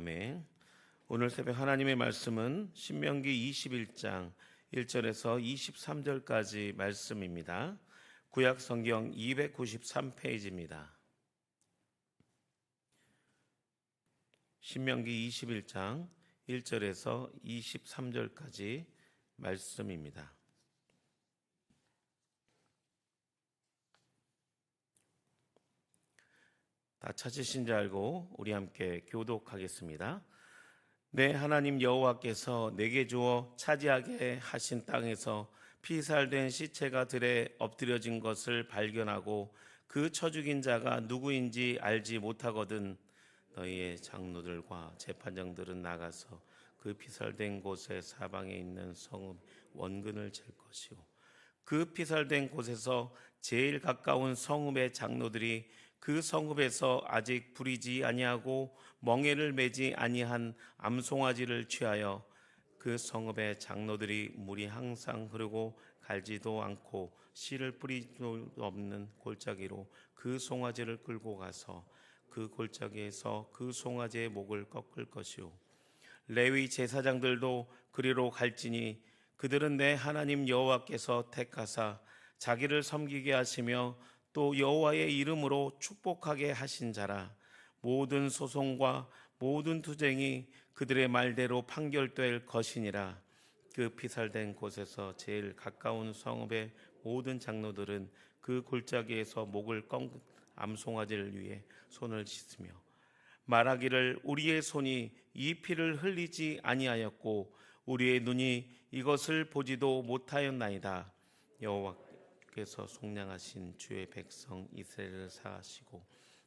아멘. 오늘 새벽 하나님의 말씀은 신명기 21장 1절에서 23절까지 말씀입니다. 구약 성경 293페이지입니다. 신명기 21장 1절에서 23절까지 말씀입니다. 다 찾으신 줄 알고 우리 함께 교독하겠습니다. 내 하나님 여호와께서 내게 주어 차지하게 하신 땅에서 피살된 시체가 들에 엎드려진 것을 발견하고 그 쳐 죽인 자가 누구인지 알지 못하거든 너희의 장로들과 재판장들은 나가서 그 피살된 곳의 사방에 있는 성읍 원근을 잴 것이요 그 피살된 곳에서 제일 가까운 성읍의 장로들이 그 성읍에서 아직 부리지 아니하고 멍에를 매지 아니한 암송아지를 취하여 그 성읍의 장로들이 물이 항상 흐르고 갈지도 않고 씨를 뿌리도 없는 골짜기로 그 송아지를 끌고 가서 그 골짜기에서 그 송아지의 목을 꺾을 것이요 레위 제사장들도 그리로 갈지니 그들은 내 하나님 여호와께서 택하사 자기를 섬기게 하시며 또 여호와의 이름으로 축복하게 하신 자라. 모든 소송과 모든 투쟁이 그들의 말대로 판결될 것이니라. 그 피살된 곳에서 제일 가까운 성읍의 모든 장로들은 그 골짜기에서 목을 꺾은 암송아지를 위해 손을 씻으며 말하기를 우리의 손이 이 피를 흘리지 아니하였고 우리의 눈이 이것을 보지도 못하였나이다. 여호와께서 속량하신 주의 백성 이스라엘을 사하시고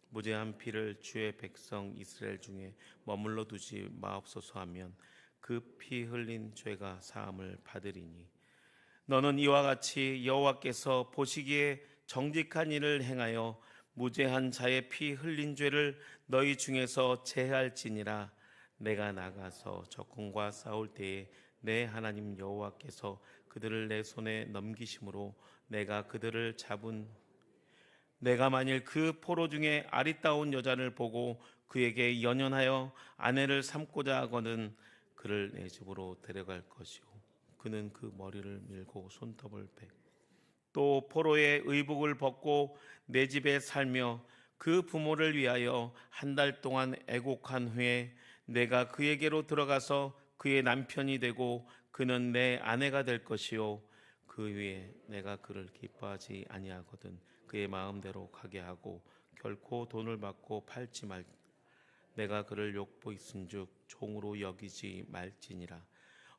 무죄한 피를 주의 백성 이스라엘 중에 머물러 두지 마옵소서 하면 그 피 흘린 죄가 사함을 받으리니 너는 이와 같이 여호와께서 보시기에 정직한 일을 행하여 무죄한 자의 피 흘린 죄를 너희 중에서 제할지니라. 내가 나가서 적군과 싸울 때에 내 하나님 여호와께서 그들을 내 손에 넘기심으로 내가 그들을 잡은 내가 만일 그 포로 중에 아리따운 여자를 보고 그에게 연연하여 아내를 삼고자 하거든 그를 내 집으로 데려갈 것이요 그는 그 머리를 밀고 손톱을 베 또 포로의 의복을 벗고 내 집에 살며 그 부모를 위하여 한 달 동안 애곡한 후에 내가 그에게로 들어가서 그의 남편이 되고 그는 내 아내가 될 것이요 그 위에 내가 그를 기뻐하지 아니하거든 그의 마음대로 가게 하고 결코 돈을 받고 팔지 말 내가 그를 욕보있은즉 종으로 여기지 말지니라.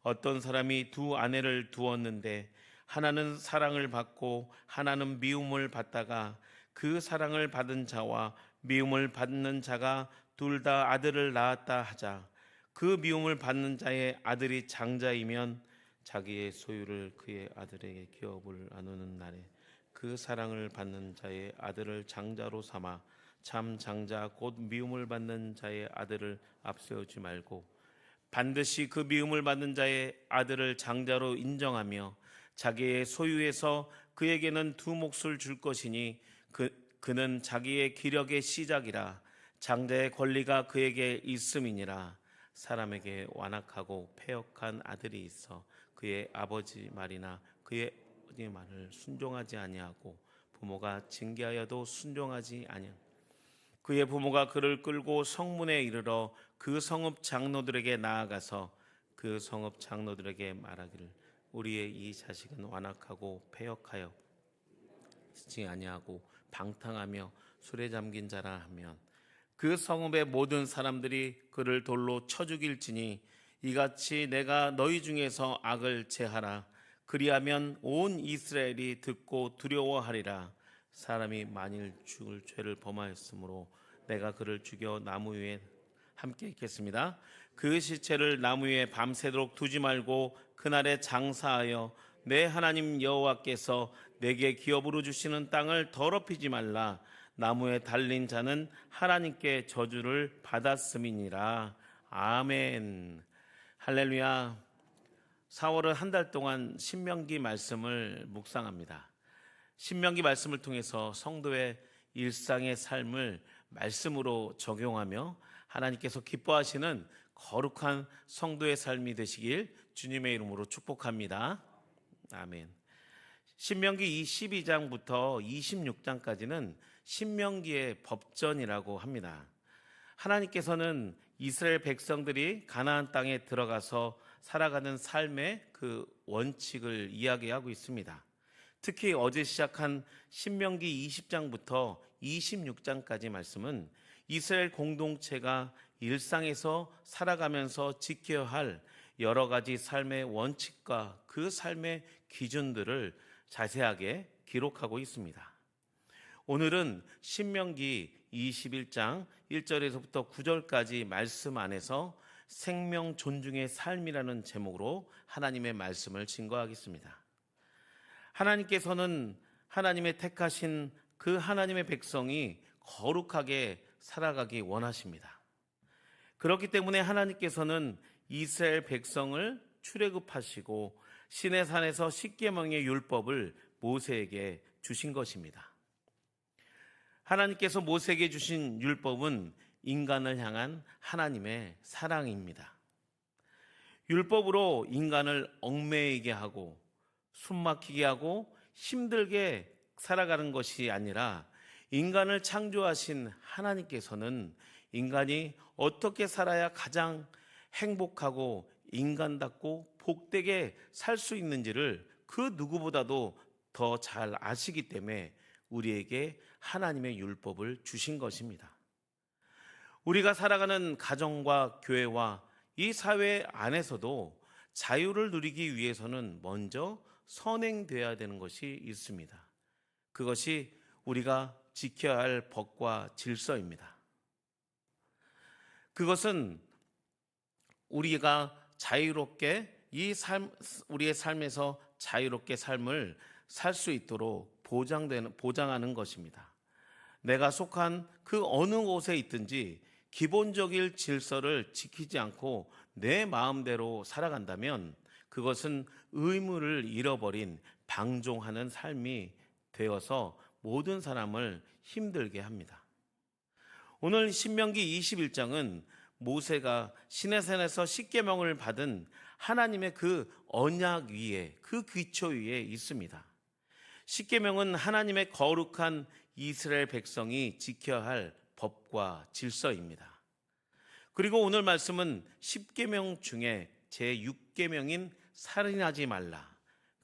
어떤 사람이 두 아내를 두었는데 하나는 사랑을 받고 하나는 미움을 받다가 그 사랑을 받은 자와 미움을 받는 자가 둘 다 아들을 낳았다 하자. 그 미움을 받는 자의 아들이 장자이면 자기의 소유를 그의 아들에게 기업을 나누는 날에 그 사랑을 받는 자의 아들을 장자로 삼아 참 장자 곧 미움을 받는 자의 아들을 앞세우지 말고 반드시 그 미움을 받는 자의 아들을 장자로 인정하며 자기의 소유에서 그에게는 두 몫을 줄 것이니 그는 자기의 기력의 시작이라. 장자의 권리가 그에게 있음이니라. 사람에게 완악하고 패역한 아들이 있어 그의 아버지 말이나 그의 어머니 말을 순종하지 아니하고 부모가 징계하여도 순종하지 아니하 그의 부모가 그를 끌고 성문에 이르러 그 성읍 장로들에게 나아가서 그 성읍 장로들에게 말하기를 우리의 이 자식은 완악하고 패역하여 지지 아니하고 방탕하며 술에 잠긴 자라 하면 그 성읍의 모든 사람들이 그를 돌로 쳐 죽일지니 이같이 내가 너희 중에서 악을 제하라. 그리하면 온 이스라엘이 듣고 두려워하리라. 사람이 만일 죽을 죄를 범하였으므로 내가 그를 죽여 나무 위에 함께 있겠습니다. 그 시체를 나무 위에 밤새도록 두지 말고 그날에 장사하여 내 하나님 여호와께서 내게 기업으로 주시는 땅을 더럽히지 말라. 나무에 달린 자는 하나님께 저주를 받았음이니라. 아멘. 할렐루야. 4월은 한 달 동안 신명기 말씀을 묵상합니다. 신명기 말씀을 통해서 성도의 일상의 삶을 말씀으로 적용하며 하나님께서 기뻐하시는 거룩한 성도의 삶이 되시길 주님의 이름으로 축복합니다. 아멘. 신명기 22장부터 26장까지는 신명기의 법전이라고 합니다. 하나님께서는 이스라엘 백성들이 가나안 땅에 들어가서 살아가는 삶의 그 원칙을 이야기하고 있습니다. 특히 어제 시작한 신명기 20장부터 26장까지 말씀은 이스라엘 공동체가 일상에서 살아가면서 지켜야 할 여러 가지 삶의 원칙과 그 삶의 기준들을 자세하게 기록하고 있습니다. 오늘은 신명기 21장 1절에서부터 9절까지 말씀 안에서 생명 존중의 삶이라는 제목으로 하나님의 말씀을 증거하겠습니다. 하나님께서는 하나님의 택하신 그 하나님의 백성이 거룩하게 살아가기 원하십니다. 그렇기 때문에 하나님께서는 이스라엘 백성을 출애굽하시고 시내산에서 십계명의 율법을 모세에게 주신 것입니다. 하나님께서 모세에게 주신 율법은 인간을 향한 하나님의 사랑입니다. 율법으로 인간을 얽매이게 하고 숨막히게 하고 힘들게 살아가는 것이 아니라 인간을 창조하신 하나님께서는 인간이 어떻게 살아야 가장 행복하고 인간답고 복되게 살 수 있는지를 그 누구보다도 더 잘 아시기 때문에 우리에게 하나님의 율법을 주신 것입니다. 우리가 살아가는 가정과 교회와 이 사회 안에서도 자유를 누리기 위해서는 먼저 선행되어야 되는 것이 있습니다. 그것이 우리가 지켜야 할 법과 질서입니다. 그것은 우리가 자유롭게 우리의 삶에서 자유롭게 삶을 살 수 있도록 보장하는 것입니다. 내가 속한 그 어느 곳에 있든지 기본적인 질서를 지키지 않고 내 마음대로 살아간다면 그것은 의무를 잃어버린 방종하는 삶이 되어서 모든 사람을 힘들게 합니다. 오늘 신명기 21장은 모세가 시내산에서 십계명을 받은 하나님의 그 언약 위에, 그 기초 위에 있습니다. 십계명은 하나님의 거룩한 이스라엘 백성이 지켜야 할 법과 질서입니다. 그리고 오늘 말씀은 십계명 중에 제6계명인 살인하지 말라,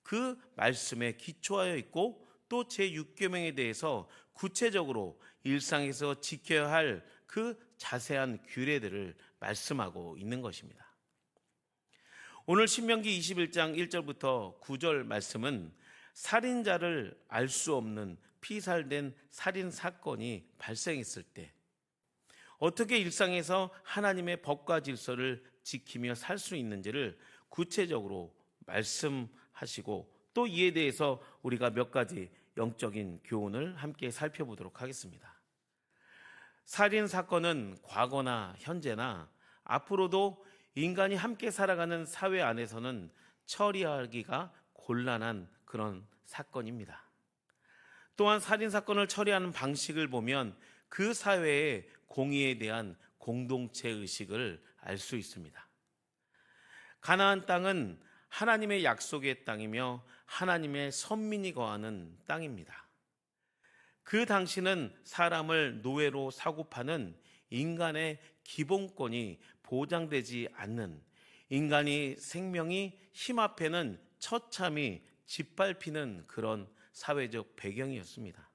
그 말씀에 기초하여 있고 또 제6계명에 대해서 구체적으로 일상에서 지켜야 할 그 자세한 규례들을 말씀하고 있는 것입니다. 오늘 신명기 21장 1절부터 9절 말씀은 살인자를 알 수 없는 피살된 살인 사건이 발생했을 때 어떻게 일상에서 하나님의 법과 질서를 지키며 살 수 있는지를 구체적으로 말씀하시고 또 이에 대해서 우리가 몇 가지 영적인 교훈을 함께 살펴보도록 하겠습니다. 살인 사건은 과거나 현재나 앞으로도 인간이 함께 살아가는 사회 안에서는 처리하기가 곤란한 그런 사건입니다. 또한 살인 사건을 처리하는 방식을 보면 그 사회의 공의에 대한 공동체 의식을 알 수 있습니다. 가나안 땅은 하나님의 약속의 땅이며 하나님의 선민이 거하는 땅입니다. 그 당시는 사람을 노예로 사고 파는 인간의 기본권이 보장되지 않는, 인간이 생명이 힘 앞에는 처참히 짓밟히는 그런 사회적 배경이었습니다.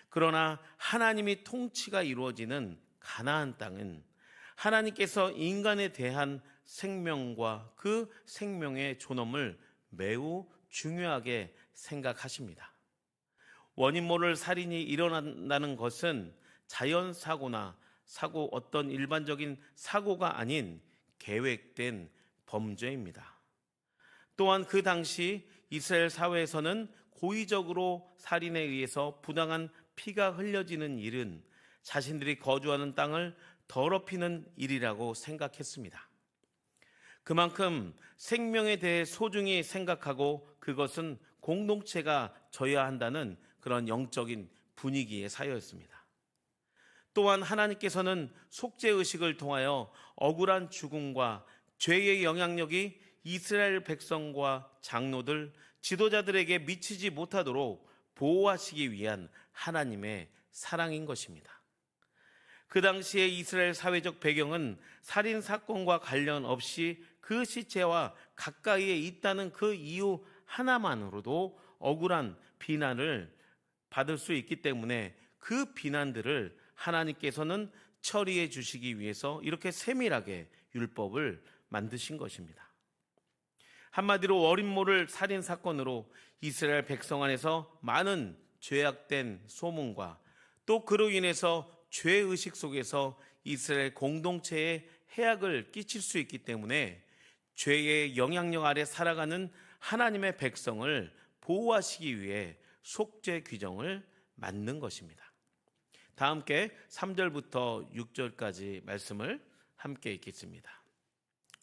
그러나 하나님이 통치가 이루어지는 가나안 땅은 하나님께서 인간에 대한 생명과 그 생명의 존엄을 매우 중요하게 생각하십니다. 원인 모를 살인이 일어난다는 것은 자연사고나 어떤 일반적인 사고가 아닌 계획된 범죄입니다. 또한 그 당시 이스라엘 사회에서는 고의적으로 살인에 의해서 부당한 피가 흘려지는 일은 자신들이 거주하는 땅을 더럽히는 일이라고 생각했습니다. 그만큼 생명에 대해 소중히 생각하고 그것은 공동체가 져야 한다는 그런 영적인 분위기의 사회였습니다. 또한 하나님께서는 속죄의식을 통하여 억울한 죽음과 죄의 영향력이 이스라엘 백성과 장로들, 지도자들에게 미치지 못하도록 보호하시기 위한 하나님의 사랑인 것입니다. 그 당시의 이스라엘 사회적 배경은 살인 사건과 관련 없이 그 시체와 가까이에 있다는 그 이유 하나만으로도 억울한 비난을 받을 수 있기 때문에 그 비난들을 하나님께서는 처리해 주시기 위해서 이렇게 세밀하게 율법을 만드신 것입니다. 한마디로 어린 모를 살인 사건으로 이스라엘 백성 안에서 많은 죄악된 소문과 또 그로 인해서 죄의식 속에서 이스라엘 공동체에 해악을 끼칠 수 있기 때문에 죄의 영향력 아래 살아가는 하나님의 백성을 보호하시기 위해 속죄 규정을 만든 것입니다. 다 함께 3절부터 6절까지 말씀을 함께 읽겠습니다.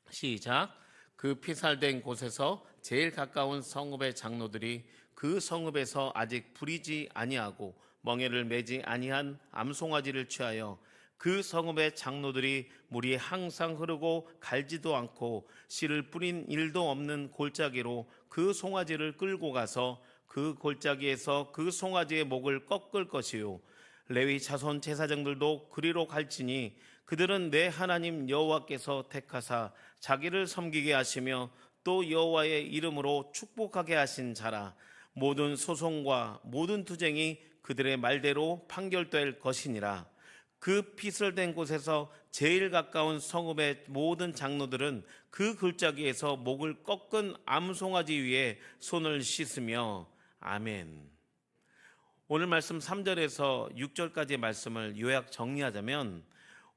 시작. 그 피살된 곳에서 제일 가까운 성읍의 장로들이 그 성읍에서 아직 부리지 아니하고 멍에를 매지 아니한 암송아지를 취하여 그 성읍의 장로들이 물이 항상 흐르고 갈지도 않고 씨를 뿌린 일도 없는 골짜기로 그 송아지를 끌고 가서 그 골짜기에서 그 송아지의 목을 꺾을 것이요 레위 자손 제사장들도 그리로 갈지니 그들은 내 하나님 여호와께서 택하사 자기를 섬기게 하시며 또 여호와의 이름으로 축복하게 하신 자라. 모든 소송과 모든 투쟁이 그들의 말대로 판결될 것이니라. 그 피설된 곳에서 제일 가까운 성읍의 모든 장로들은 그 골짜기에서 목을 꺾은 암송아지 위에 손을 씻으며 아멘. 오늘 말씀 3절에서 6절까지의 말씀을 요약 정리하자면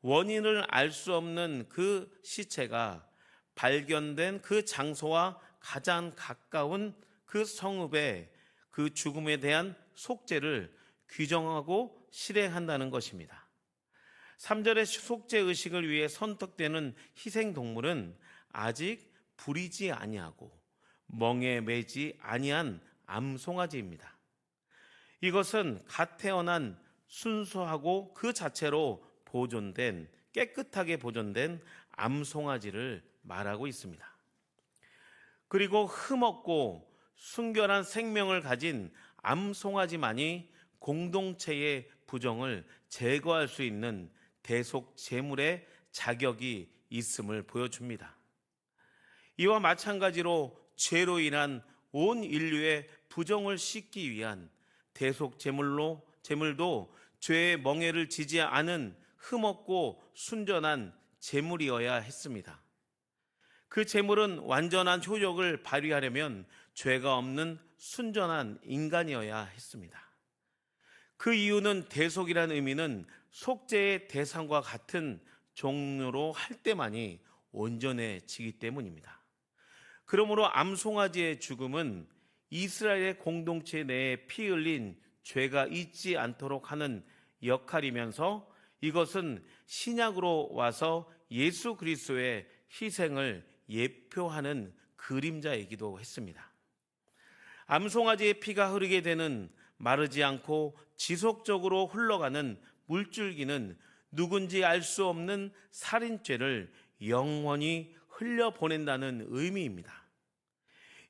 원인을 알 수 없는 그 시체가 발견된 그 장소와 가장 가까운 그 성읍의 그 죽음에 대한 속죄를 규정하고 실행한다는 것입니다. 3절의 속죄 의식을 위해 선택되는 희생동물은 아직 부리지 아니하고 멍에 매지 아니한 암송아지입니다. 이것은 갓 태어난 순수하고 그 자체로 깨끗하게 보존된 암송아지를 말하고 있습니다. 그리고 흠없고 순결한 생명을 가진 암송아지만이 공동체의 부정을 제거할 수 있는 대속 제물의 자격이 있음을 보여줍니다. 이와 마찬가지로 죄로 인한 온 인류의 부정을 씻기 위한 대속 제물도 죄의 멍에를 지지 않은 흠없고 순전한 제물이어야 했습니다. 그 제물은 완전한 효력을 발휘하려면 죄가 없는 순전한 인간이어야 했습니다. 그 이유는 대속이라는 의미는 속죄의 대상과 같은 종류로 할 때만이 온전해지기 때문입니다. 그러므로 암송아지의 죽음은 이스라엘의 공동체 내에 피 흘린 죄가 있지 않도록 하는 역할이면서 이것은 신약으로 와서 예수 그리스도의 희생을 예표하는 그림자이기도 했습니다. 암송아지의 피가 흐르게 되는 마르지 않고 지속적으로 흘러가는 물줄기는 누군지 알 수 없는 살인죄를 영원히 흘려보낸다는 의미입니다.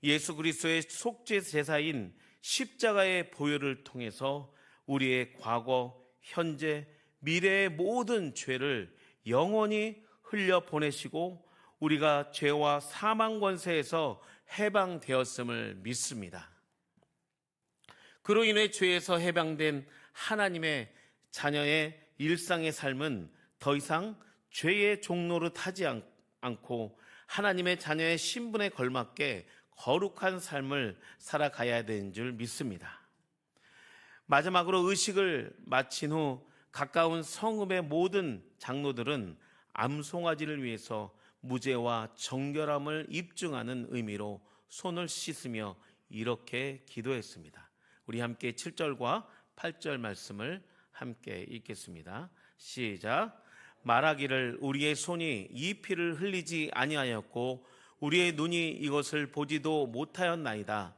예수 그리스도의 속죄 제사인 십자가의 보혈을 통해서 우리의 과거, 현재, 미래의 모든 죄를 영원히 흘려보내시고 우리가 죄와 사망 권세에서 해방되었음을 믿습니다. 그로 인해 죄에서 해방된 하나님의 자녀의 일상의 삶은 더 이상 죄의 종노릇 하지 않고 하나님의 자녀의 신분에 걸맞게 거룩한 삶을 살아가야 되는 줄 믿습니다. 마지막으로 의식을 마친 후 가까운 성읍의 모든 장로들은 암송아지를 위해서 무죄와 정결함을 입증하는 의미로 손을 씻으며 이렇게 기도했습니다. 우리 함께 7절과 8절 말씀을 함께 읽겠습니다. 시작. 말하기를 우리의 손이 이 피를 흘리지 아니하였고 우리의 눈이 이것을 보지도 못하였나이다.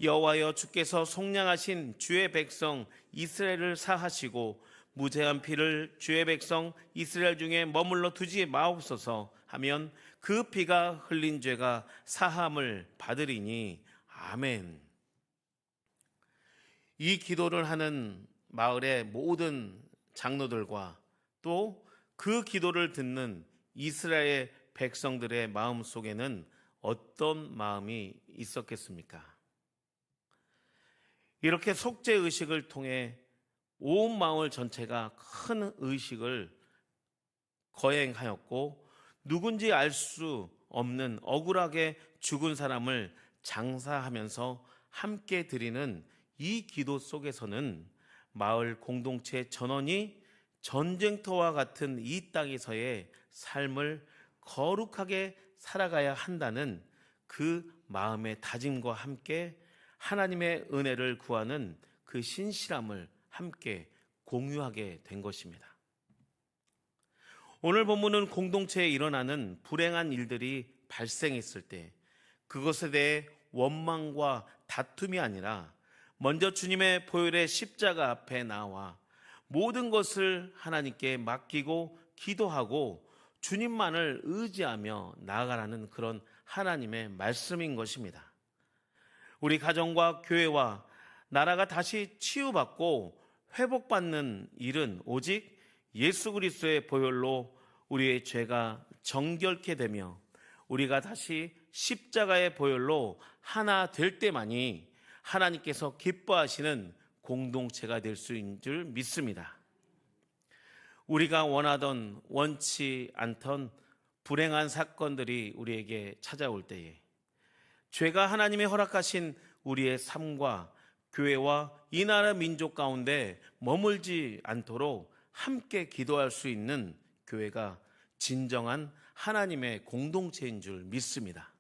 여호와여 주께서 속량하신 주의 백성 이스라엘을 사하시고 무죄한 피를 주의 백성 이스라엘 중에 머물러 두지 마옵소서 하면 그 피가 흘린 죄가 사함을 받으리니 아멘. 이 기도를 하는 마을의 모든 장로들과 또 그 기도를 듣는 이스라엘 백성들의 마음 속에는 어떤 마음이 있었겠습니까? 이렇게 속죄 의식을 통해 온 마을 전체가 큰 의식을 거행하였고, 누군지 알 수 없는 억울하게 죽은 사람을 장사하면서 함께 드리는 이 기도 속에서는 마을 공동체 전원이 전쟁터와 같은 이 땅에서의 삶을 거룩하게 살아가야 한다는 그 마음의 다짐과 함께 하나님의 은혜를 구하는 그 신실함을 함께 공유하게 된 것입니다. 오늘 본문은 공동체에 일어나는 불행한 일들이 발생했을 때 그것에 대해 원망과 다툼이 아니라 먼저 주님의 보혈의 십자가 앞에 나와 모든 것을 하나님께 맡기고 기도하고 주님만을 의지하며 나아가라는 그런 하나님의 말씀인 것입니다. 우리 가정과 교회와 나라가 다시 치유받고 회복받는 일은 오직 예수 그리스도의 보혈로 우리의 죄가 정결케 되며 우리가 다시 십자가의 보혈로 하나 될 때만이 하나님께서 기뻐하시는 공동체가 될 수 있는 줄 믿습니다. 우리가 원하던 원치 않던 불행한 사건들이 우리에게 찾아올 때에 죄가 하나님의 허락하신 우리의 삶과 교회와 이 나라 민족 가운데 머물지 않도록 함께 기도할 수 있는 교회가 진정한 하나님의 공동체인 줄 믿습니다.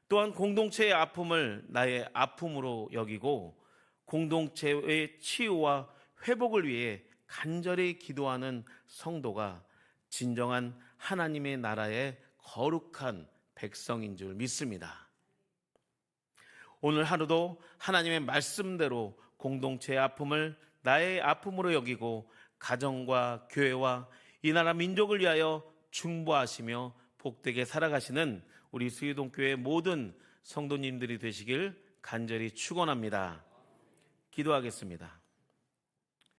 또한 공동체의 아픔을 나의 아픔으로 여기고 공동체의 치유와 회복을 위해 간절히 기도하는 성도가 진정한 하나님의 나라의 거룩한 백성인 줄 믿습니다. 오늘 하루도 하나님의 말씀대로 공동체의 아픔을 나의 아픔으로 여기고 가정과 교회와 이 나라 민족을 위하여 중보하시며 복되게 살아가시는 우리 수유동교회 모든 성도님들이 되시길 간절히 축원합니다. 기도하겠습니다.